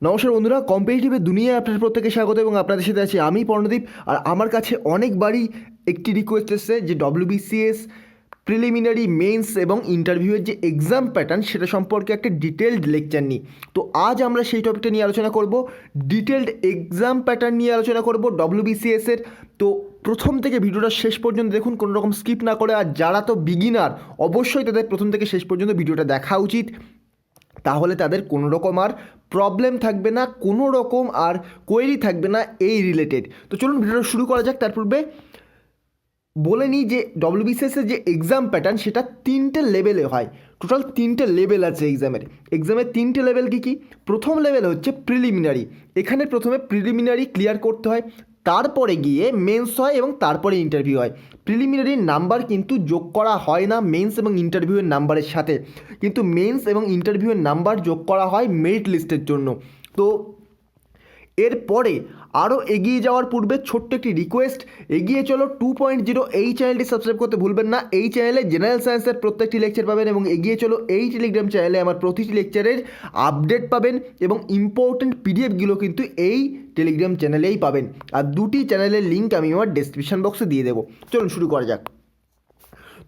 নমস্কার বন্ধুরা, কম্পিটিটিভের দুনিয়ায় আপনাদের প্রত্যেকে স্বাগত এবং আপনাদের সাথে আছি আমি পর্ণদীপ। আর আমার কাছে অনেকবারই একটি রিকোয়েস্ট এসেছে যে WBCS প্রিলিমিনারি, মেন্স এবং ইন্টারভিউয়ের যে এক্সাম প্যাটার্ন সেটা সম্পর্কে একটা ডিটেলড লেকচার নিই। তো আজ আমরা সেই টপিকটা নিয়ে আলোচনা করব, ডিটেলড এক্সাম প্যাটার্ন নিয়ে আলোচনা করব WBCS-এর। তো প্রথম থেকে ভিডিওটা শেষ পর্যন্ত দেখুন, কোনো রকম স্কিপ না করে। আর যারা তো বিগিনার, অবশ্যই তাদের প্রথম থেকে শেষ পর্যন্ত ভিডিওটা দেখা উচিত, তাহলে তাদের কোনো রকম আর প্রবলেম থাকবে না, কোনো রকম আর কোয়েরি থাকবে না এই রিলেটেড। তো চলুন ভিডিওটা শুরু করা যাক। তার পূর্বে বলে নিই যে WBCS-এর যে এক্সাম প্যাটার্ন সেটা তিনটে লেভেলে হয়। টোটাল তিনটে লেভেল আছে এক্সামের তিনটে লেভেল কী কী? প্রথম লেভেল হচ্ছে প্রিলিমিনারি। এখানে প্রথমে প্রিলিমিনারি ক্লিয়ার করতে হয়, তারপরে গিয়ে মেন্স হয় এবং তারপরে ইন্টারভিউ হয়। প্রিলিমিনারির নাম্বার কিন্তু যোগ করা হয় না মেন্স এবং ইন্টারভিউয়ের নাম্বারের সাথে, কিন্তু মেন্স এবং ইন্টারভিউয়ের নাম্বার যোগ করা হয় মেরিট লিস্টের জন্য। তো এরপরে আরও এগিয়ে যাওয়ার পূর্বে ছোট্ট একটি রিকোয়েস্ট, এগিয়ে চলো 2.0 এই চ্যানেলটি সাবস্ক্রাইব করতে ভুলবেন না। এই চ্যানেলে জেনারেল সায়েন্সের প্রত্যেকটি লেকচার পাবেন এবং এগিয়ে চলো এই টেলিগ্রাম চ্যানেলে আমার প্রতিটি লেকচারের আপডেট পাবেন এবং ইম্পর্টেন্ট পিডিএফগুলো কিন্তু এই টেলিগ্রাম চ্যানেলেই পাবেন। আর দুটি চ্যানেলের লিঙ্ক আমি আমার ডেসক্রিপশন বক্সে দিয়ে দেবো। চলুন শুরু করা যাক।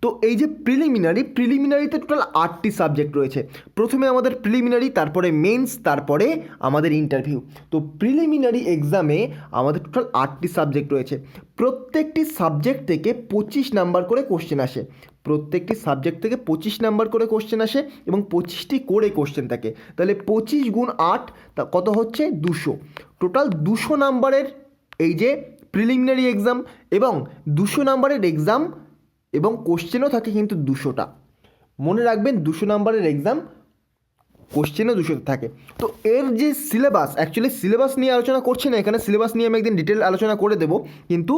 তো এই যে প্রিলিমিনারিতে টোটাল 8টি সাবজেক্ট রয়েছে। প্রথমে আমাদের প্রিলিমিনারি, তারপরে মেন্স, তারপরে আমাদের ইন্টারভিউ। তো প্রিলিমিনারি এক্সামে আমাদের টোটাল 8টি সাবজেক্ট রয়েছে। প্রত্যেকটি সাবজেক্ট থেকে 25 নাম্বার করে কোশ্চেন আসে। প্রত্যেকটি সাবজেক্ট থেকে 25 নাম্বার করে কোশ্চেন আসে এবং 25টি করে কোশ্চেন থাকে। তাহলে 25 গুণ 8 তা কত হচ্ছে? 200। টোটাল 200 নাম্বারের এই যে প্রিলিমিনারি এক্সাম, এবং 200 নাম্বারের এক্সাম এবং কোশ্চেনও থাকে কিন্তু 200টা। মনে রাখবেন 200 নাম্বারের এক্সাম, কোশ্চেনও 200 থাকে। তো এর যে সিলেবাস, অ্যাকচুয়ালি সিলেবাস নিয়ে আলোচনা করছি না এখানে, সিলেবাস নিয়ে আমি একদিন ডিটেল আলোচনা করে দেবো, কিন্তু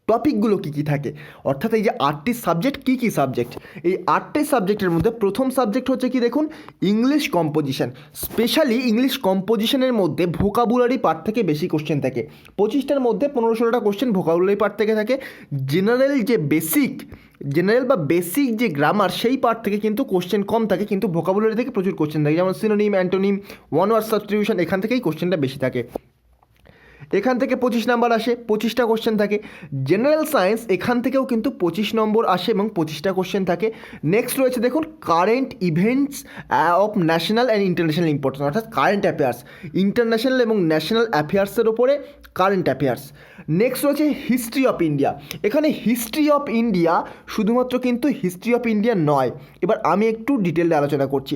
টপিকগুলো কী কী থাকে, অর্থাৎ এই যে 8টি সাবজেক্ট, কী কী সাবজেক্ট, এই 8টি সাবজেক্টের মধ্যে প্রথম সাবজেক্ট হচ্ছে কি দেখুন, ইংলিশ কম্পোজিশন। স্পেশালি ইংলিশ কম্পোজিশনের মধ্যে ভোকাবুলারি পার্ট থেকে বেশি কোশ্চেন থাকে। 25টার মধ্যে 15-16টা কোশ্চেন ভোকাবুলারি পার্ট থেকে থাকে। জেনারেল বা বেসিক যে গ্রামার, সেই পার্ট থেকে কিন্তু কোশ্চেন কম থাকে, কিন্তু ভোকাবুলারি থেকে প্রচুর কোশ্চেন থাকে, যেমন synonym, antonym, one word substitution, এখান থেকেই কোশ্চেনটা বেশি থাকে। এখান থেকে 25 নাম্বার আসে, 25টা কোশ্চেন থাকে। জেনারেল সায়েন্স, এখান থেকেও কিন্তু 25 নম্বর আসে এবং 25টা কোশ্চেন থাকে। নেক্সট রয়েছে দেখুন current events of national and international importance, অর্থাৎ কারেন্ট অ্যাফেয়ার্স, ইন্টারন্যাশনাল এবং ন্যাশনাল অ্যাফেয়ার্সের ওপরে কারেন্ট অ্যাফেয়ার্স। নেক্সট রয়েছে হিস্ট্রি অফ ইন্ডিয়া। এখানে হিস্ট্রি অফ ইন্ডিয়া শুধুমাত্র কিন্তু হিস্ট্রি অফ ইন্ডিয়া নয়, এবার আমি একটু ডিটেলে আলোচনা করছি।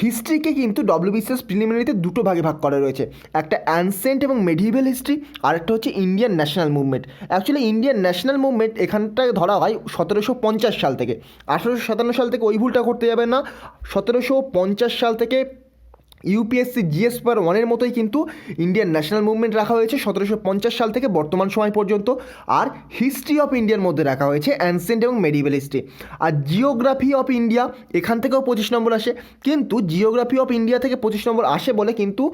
হিস্ট্রিকে কিন্তু WBCS প্রিলিমিনারিতে দুটো ভাগে ভাগ করা রয়েছে, একটা অ্যানসেন্ট এবং মেডিভেল হিস্ট্রি, আর একটা হচ্ছে Indian national movement. Actually Indian national movement এখানটায় ধরা হয় 1750 সাল থেকে। 1857 সাল থেকে ওই ভুলটা করতে যাবে না, 1750 সাল থেকে UPSC GS পেপার 1-এর মতোই কিন্তু ইন্ডিয়ান ন্যাশনাল মুভমেন্ট রাখা হয়েছে 1750 সাল থেকে বর্তমান সময় পর্যন্ত। আর হিস্ট্রি অফ ইন্ডিয়ার মধ্যে রাখা হয়েছে অ্যানসেন্ট এবং মেডিভেল হিস্ট্রি। আর জিওগ্রাফি অফ ইন্ডিয়া, এখান থেকেও 25 নম্বর আসে, কিন্তু জিওগ্রাফি অফ ইন্ডিয়া থেকে 25 নম্বর আসে বলে কিন্তু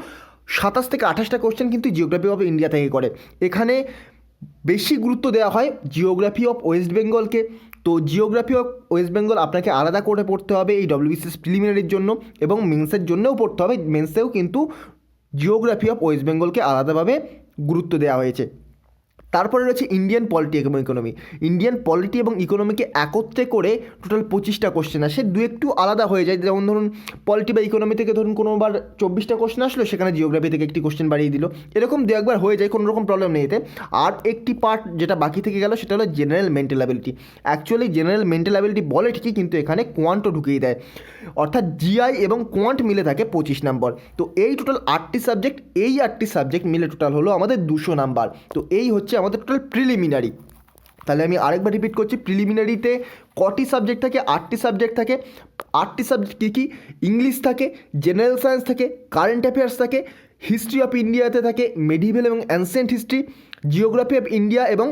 27 থেকে 28টা কোশ্চেন কিন্তু জিওগ্রাফি অফ ইন্ডিয়া থেকে করে। এখানে বেশি গুরুত্ব দেওয়া হয় জিওগ্রাফি অফ ওয়েস্ট বেঙ্গলকে। তো জিওগ্রাফি অফ ওয়েস্ট বেঙ্গল আপনাকে আলাদা করে পড়তে হবে এই WBCS প্রিলিমিনারির জন্য, এবং মেন্সের জন্যও পড়তে হবে। মেন্সেও কিন্তু জিওগ্রাফি অফ ওয়েস্ট বেঙ্গলকে আলাদাভাবে গুরুত্ব দেওয়া হয়েছে। তারপরে রয়েছে ইন্ডিয়ান পলিটি এবং ইকোনমি। ইন্ডিয়ান পলিটি এবং ইকোনমিকে একত্রে করে টোটাল 25টা কোশ্চেন আসে, দু একটু আলাদা হয়ে যায়, যেমন ধরুন পলিটি বা ইকোনমি থেকে ধরুন কোনোবার 24টা কোশ্চেন আসলো, সেখানে জিওগ্রাফি থেকে একটি কোশ্চেন বাড়িয়ে দিল, এরকম দু একবার হয়ে যায়, কোনো রকম প্রবলেম নেই এতে। আর একটি পার্ট যেটা বাকি থেকে গেল সেটা হলো general mental ability. Actually general mental ability বলে ঠিকই, কিন্তু এখানে কোয়ান্টও ঢুকিয়ে দেয়, অর্থাৎ জিআই এবং কোয়ান্ট মিলে থাকে 25 নাম্বার। তো এই টোটাল 8টি সাবজেক্ট, এই 8টি সাবজেক্ট মিলে টোটাল হলো আমাদের 200 নাম্বার। তো এই হচ্ছে আমাদের টোটাল প্রিলিমিনারি। তাহলে আমি আরেকবার রিপিট করছি, প্রিলিমিনারিতে কটি সাবজেক্ট থাকে? 8টি সাবজেক্ট থাকে। 8টি সাবজেক্ট কী কী? ইংলিশ থাকে, জেনারেল সায়েন্স থাকে, কারেন্ট অ্যাফেয়ার্স থাকে, হিস্ট্রি অফ ইন্ডিয়াতে থাকে মেডিভেল এবং ancient history, geography of India এবং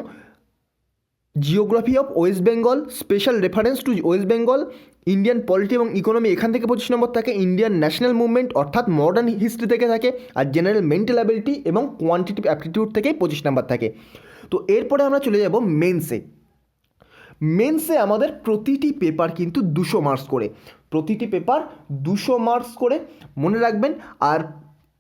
geography of West Bengal, special reference to West Bengal, Indian polity এবং ইকোনমি এখান থেকে 25 নম্বর থাকে, ইন্ডিয়ান ন্যাশনাল মুভমেন্ট অর্থাৎ মডার্ন হিস্ট্রি থেকে থাকে, আর জেনারেল মেন্টাল অ্যাবিলিটি এবং কোয়ান্টিটিভ অ্যাপটিটিউড থেকেই 25 নম্বর থাকে। তো এরপরে আমরা চলে যাব মেন্সে আমাদের প্রতিটি পেপার কিন্তু 200 মার্কস করে, প্রতিটি পেপার 200 মার্কস করে, মনে রাখবেন। আর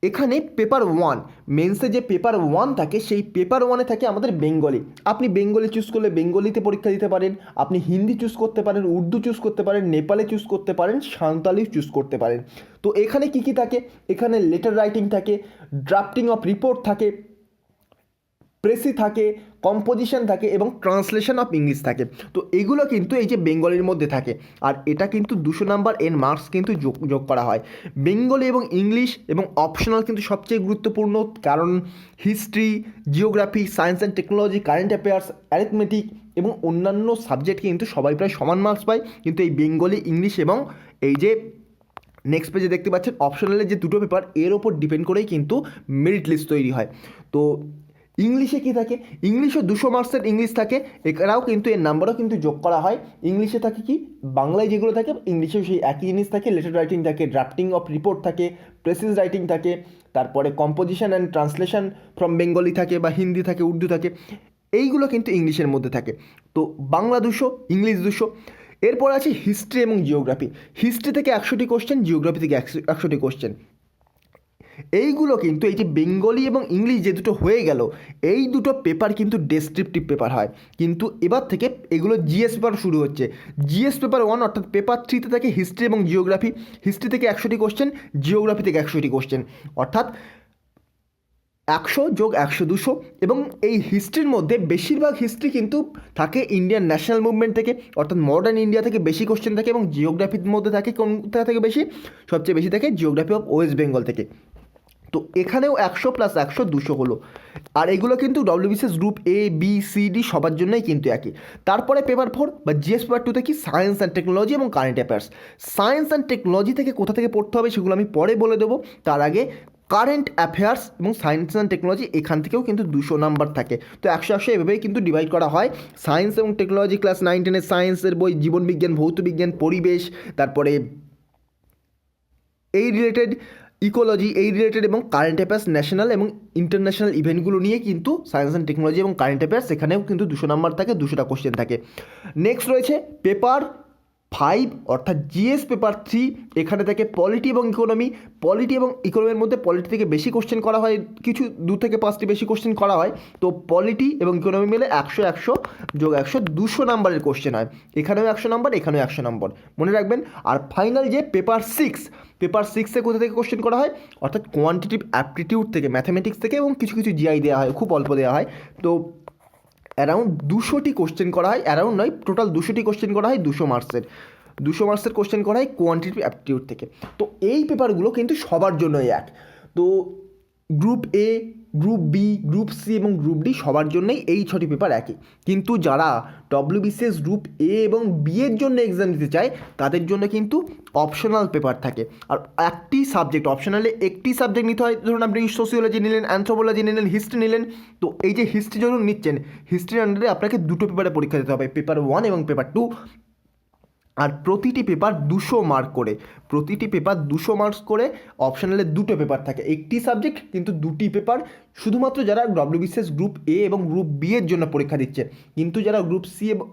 এখানে পেপার ওয়ান, মেন্সে যে পেপার ওয়ান থাকে সেই পেপার ওয়ানে থাকে আমাদের বেঙ্গলি। আপনি বেঙ্গলি চুজ করলে বেঙ্গলিতে পরীক্ষা দিতে পারেন, আপনি হিন্দি চুজ করতে পারেন, উর্দু চুজ করতে পারেন, নেপালে চুজ করতে পারেন, সাঁওতালি চুজ করতে পারেন। তো এখানে কি কি থাকে, এখানে লেটার রাইটিং থাকে, ড্রাফটিং অফ রিপোর্ট থাকে, প্রেসি থাকে, কম্পোজিশন থাকে এবং ট্রান্সলেশন অফ ইংলিশ থাকে। তো এগুলো কিন্তু এই যে বেঙ্গলির মধ্যে থাকে, আর এটা কিন্তু 200 নাম্বার এর মার্কস কিন্তু যোগ করা হয়। বেঙ্গলি এবং ইংলিশ এবং অপশনাল কিন্তু সবচেয়ে গুরুত্বপূর্ণ, কারণ history, geography, science and technology, current affairs, arithmetic এবং অন্যান্য সাবজেক্ট কিন্তু সবাই প্রায় সমান মার্কস পায়, কিন্তু এই বেঙ্গলি, ইংলিশ এবং এই যে নেক্সট পেজে দেখতে পাচ্ছেন অপশনালের যে দুটো পেপার, এর ওপর ডিপেন্ড করেই কিন্তু মেরিট লিস্ট তৈরি হয়। তো ইংলিশে কী থাকে, ইংলিশে 200 মার্কসের ইংলিশ থাকে, এছাড়াও কিন্তু এর নাম্বারও কিন্তু যোগ করা হয়। ইংলিশে থাকে কি, বাংলায় যেগুলো থাকে ইংলিশেও সেই একই জিনিস থাকে, লেটার রাইটিং থাকে, ড্রাফটিং অফ রিপোর্ট থাকে, প্রেসিস রাইটিং থাকে, তারপরে composition and translation from Bengali থাকে বা হিন্দি থাকে, উর্দু থাকে, এইগুলো কিন্তু ইংলিশের মধ্যে থাকে। তো বাংলা 200, ইংলিশ 200। এরপর আছে হিস্ট্রি এবং জিওগ্রাফি। হিস্ট্রি থেকে 100টি কোশ্চেন, জিওগ্রাফি থেকে 100টি কোশ্চেন। এইগুলো কিন্তু এই যে বেঙ্গলি এবং ইংলিশ যে দুটো হয়ে গেল, এই দুটো পেপার কিন্তু ডেসক্রিপটিভ পেপার হয়, কিন্তু এবার থেকে এগুলো জিএস পেপার শুরু হচ্ছে। জিএস পেপার 1 অর্থাৎ পেপার 3তে থাকে হিস্ট্রি এবং জিওগ্রাফি। হিস্ট্রি থেকে 100টি কোশ্চেন, জিওগ্রাফি থেকে 100টি কোশ্চেন, অর্থাৎ 100 যোগ 100 200। এবং এই হিস্ট্রির মধ্যে বেশিরভাগ হিস্ট্রি কিন্তু থাকে ইন্ডিয়ান ন্যাশনাল মুভমেন্ট থেকে, অর্থাৎ মডার্ন ইন্ডিয়া থেকে বেশি কোশ্চেন থাকে, এবং জিওগ্রাফির মধ্যে থাকে কোনটা থেকে বেশি, সবচেয়ে বেশি থাকে জিওগ্রাফি অফ ওয়েস্ট বেঙ্গল থেকে। তো এখানেও 100 + 100 200 হলো। আর এগুলো কিন্তু WBCS group A B C D সবার জন্যই কিন্তু একই। তারপরে পেপার 4 বা জিএস পেপার 2তে কি, সায়েন্স অ্যান্ড টেকনোলজি এবং current affairs. Science and technology থেকে কোথা থেকে পড়তে হবে সেগুলো আমি পরে বলে দেবো, তার আগে কারেন্ট অ্যাফেয়ার্স এবং সায়েন্স অ্যান্ড টেকনোলজি এখান থেকেও কিন্তু 200 নাম্বার থাকে। তো 100 100 এভাবেই কিন্তু ডিভাইড করা হয়। সায়েন্স এবং টেকনোলজি ক্লাস 9 10-এর সায়েন্সের বই, জীবনবিজ্ঞান, ভৌতবিজ্ঞান, পরিবেশ, তারপরে এই রিলেটেড ইকোলজি, এই রিলেটেড এবং কারেন্ট অ্যাফেয়ার্স, ন্যাশনাল এবং ইন্টারন্যাশনাল ইভেন্টগুলো নিয়ে কিন্তু সায়েন্স অ্যান্ড টেকনোলজি এবং কারেন্ট অ্যাফেয়ার্স, সেখানেও কিন্তু 200 নাম্বার থাকে, 200টা কোশ্চেন থাকে। নেক্সট রয়েছে পেপার 5 অর্থাৎ জিএস পেপার 3। এখানে থাকে পলিটি এবং ইকোনমি। পলিটি এবং ইকোনমির মধ্যে পলিটি থেকে বেশি কোশ্চেন করা হয়, কিছু 2 থেকে 5টি বেশি কোশ্চেন করা হয়। তো পলিটি এবং ইকোনমি মিলে 100 100 যোগ 100 200 নাম্বারের কোশ্চেন হয়। এখানেও 100 নাম্বার, এখানেও 100 নম্বর, মনে রাখবেন। আর ফাইনাল যে পেপার 6, পেপার 6-এ কোথা থেকে কোশ্চেন করা হয়, অর্থাৎ কোয়ান্টিটিভ অ্যাপটিটিউড থেকে, ম্যাথামেটিক্স থেকে, এবং কিছু কিছু জিআই দেওয়া হয়, খুব অল্প দেওয়া হয়। তো অ্যারাউন্ড 200টি কোশ্চেন করা হয়, অ্যারাউন্ড নয়, টোটাল 200টি কোশ্চেন করা হয় 200 মার্কসের। 200 মার্কসের কোশ্চেন করা হয় কোয়ান্টিটিভ অ্যাপটিটিউড থেকে। তো এই পেপারগুলো কিন্তু সবার জন্যই এক। তো group A, group B, group C এবং গ্রুপ ডি সবার জন্যই এই 6টি পেপার একই। কিন্তু যারা ডব্লিউবিসিএস গ্রুপ এ এবং বি এর জন্য এক্সাম দিতে চায়, তাদের জন্য কিন্তু অপশনাল পেপার থাকে। আর একটি সাবজেক্ট, অপশনালে একটি সাবজেক্ট নিতে হয়। ধরুন আপনি সোসিওলজি নিলেন, অ্যানথ্রোপোলজি নিলেন, হিস্ট্রি নিলেন। তো এই যে হিস্ট্রি যখন নিচ্ছেন, হিস্ট্রির আন্ডারে আপনাকে দুটো পেপারে পরীক্ষা দিতে হবে, পেপার 1 এবং পেপার 2। আর প্রতিটি পেপার 200 মার্ক করে, প্রতিটি পেপার 200 মার্কস করে। অপশনালে দুটো পেপার থাকে, একটি সাবজেক্ট কিন্তু দুটি পেপার, শুধুমাত্র যারা ডব্লিউবিসিএস গ্রুপ এ এবং গ্রুপ বি এর জন্য পরীক্ষা দিচ্ছে। কিন্তু যারা গ্রুপ সি এবং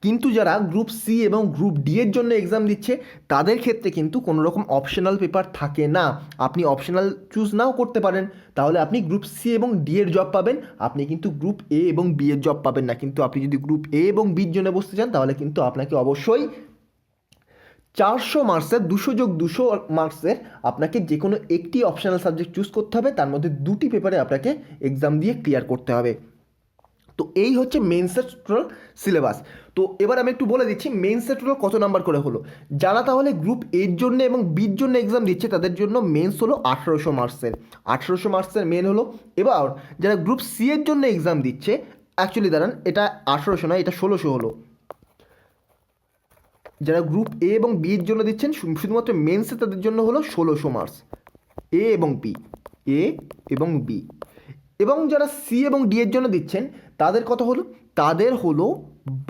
কিন্তু যারা গ্রুপ সি এবং গ্রুপ ডি এর জন্য এক্সাম দিচ্ছে, তাদের ক্ষেত্রে কিন্তু কোনো রকম অপশনাল পেপার থাকে না। আপনি অপশনাল চুজ নাও করতে পারেন, তাহলে আপনি গ্রুপ সি এবং ডি এর জব পাবেন, আপনি কিন্তু গ্রুপ এ এবং বি এর জব পাবেন না। কিন্তু আপনি যদি গ্রুপ এ এবং বির জন্য বসতে চান, তাহলে কিন্তু আপনাকে অবশ্যই 400 মার্কসের 200 যোগ 200 মার্কসের আপনাকে যে কোনো একটি অপশনাল সাবজেক্ট চুজ করতে হবে, তার মধ্যে দুটি পেপারে আপনাকে এক্সাম দিয়ে ক্লিয়ার করতে হবে। তো এই হচ্ছে মেন্সের টোটাল সিলেবাস। তো এবার আমি একটু বলে দিচ্ছি মেন্সের টোটাল কত নাম্বার করে হলো। যারা তাহলে গ্রুপ এর জন্য এবং বির জন্য এক্সাম দিচ্ছে, তাদের জন্য মেন্স হলো 1800 মার্কসের, 1800 মার্কসের মেন হলো। এবার যারা গ্রুপ সি এর জন্য এক্সাম দিচ্ছে, অ্যাকচুয়ালি দাঁড়ান, এটা 1800 নয়, এটা 1600 হলো। যারা গ্রুপ এ এবং বি এর জন্য দিচ্ছেন শুধুমাত্র মেন্সে, তাদের জন্য হলো 1600 মার্কস, এ এবং বি, এ এবং বি। এবং যারা সি এবং ডি এর জন্য দিচ্ছেন, তাদের কত হলো, তাদের হলো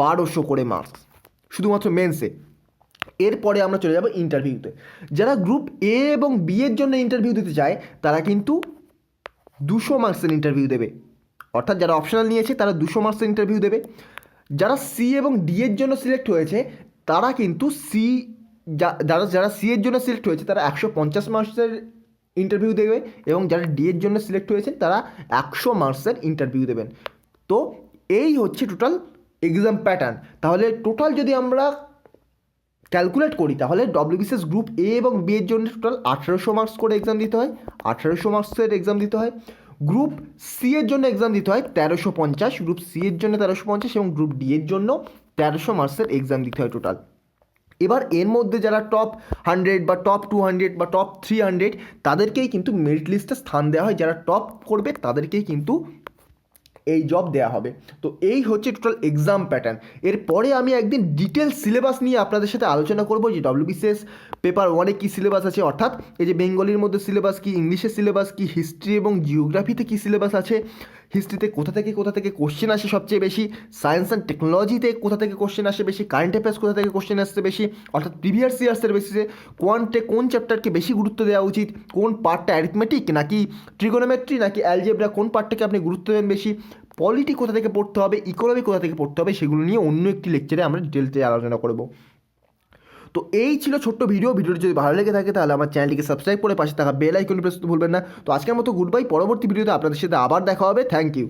1200 করে মার্কস শুধুমাত্র মেন্সে। এরপরে আমরা চলে যাব ইন্টারভিউতে। যারা গ্রুপ এ এবং বি এর জন্য ইন্টারভিউ দিতে চায়, তারা কিন্তু 200 মার্কসের ইন্টারভিউ দেবে, অর্থাৎ যারা অপশনাল নিয়েছে তারা 200 মার্কসের ইন্টারভিউ দেবে। যারা সি এবং ডি এর জন্য সিলেক্ট হয়েছে, তারা কিন্তু সি যারা যারা সি এর জন্য সিলেক্ট হয়েছে তারা 150 মার্কসের ইন্টারভিউ দেবে, এবং যারা ডি এর জন্য সিলেক্ট হয়েছেন তারা 100 মার্কসের ইন্টারভিউ দেবেন। তো এই হচ্ছে টোটাল এক্সাম প্যাটার্ন। তাহলে টোটাল যদি আমরা ক্যালকুলেট করি তাহলে ডব্লিউবিসিএস গ্রুপ এ এবং বি এর জন্য টোটাল 1800 মার্কস করে এক্সাম দিতে হয়, 1800 মার্কসের এক্সাম দিতে হয়। গ্রুপ সি এর জন্য এক্সাম দিতে হয় 1350, গ্রুপ সি এর জন্য 1350 এবং গ্রুপ ডি এর জন্য 1300 মার্কসের এক্সাম দিতে হয় টোটাল। এবার এর মধ্যে যারা টপ 100 বা টপ 200 বা টপ 300 তাদেরকেই কিন্তু মেরিট লিস্টে স্থান দেওয়া হয়, যারা টপ করবে তাদেরকেই কিন্তু এই জব দেওয়া হবে। তো এই হচ্ছে টোটাল এক্সাম প্যাটার্ন। এরপরে আমি একদিন ডিটেল সিলেবাস নিয়ে আপনাদের সাথে আলোচনা করব যে ডব্লিউবিসিএস পেপার 1-এ কী সিলেবাস আছে, অর্থাৎ এই যে বেঙ্গলির মধ্যে সিলেবাস কী, ইংলিশের সিলেবাস কী, হিস্ট্রি এবং জিওগ্রাফিতে কী সিলেবাস আছে, হিস্ট্রিতে কোথা থেকে কোশ্চেন আসে সবচেয়ে বেশি, সায়েন্স অ্যান্ড টেকনোলজিতে কোথা থেকে কোশ্চেন আসে বেশি, কারেন্ট অ্যাফেয়ার্স কোথা থেকে কোশ্চেন আসছে বেশি, অর্থাৎ প্রিভিয়াস ইয়ার্সের বেসিসে কোন চ্যাপ্টারকে বেশি গুরুত্ব দেওয়া উচিত, কোন পার্টটা অ্যারিথমেটিক নাকি ট্রিগোনোমেট্রি নাকি অ্যালজেব্রা, কোন পার্টটাকে আপনি গুরুত্ব দেবেন বেশি, পলিটি কোথা থেকে পড়তে হবে, ইকোনমি কোথা থেকে পড়তে হবে, সেগুলো নিয়ে অন্য একটি লেকচারে আমরা ডিটেলসে আলোচনা করব। তো এই ছিল ছোট্ট ভিডিওটি যদি ভালো লেগে থাকে তাহলে আমার চ্যানেলটিকে সাবস্ক্রাইব করে পাশে থাকা বেল আইকনটি প্রেস করতে ভুলবেন না। তো আজকের মতো গুড বাই, পরবর্তী ভিডিওতে আপনাদের সাথে আবার দেখা হবে। Thank you.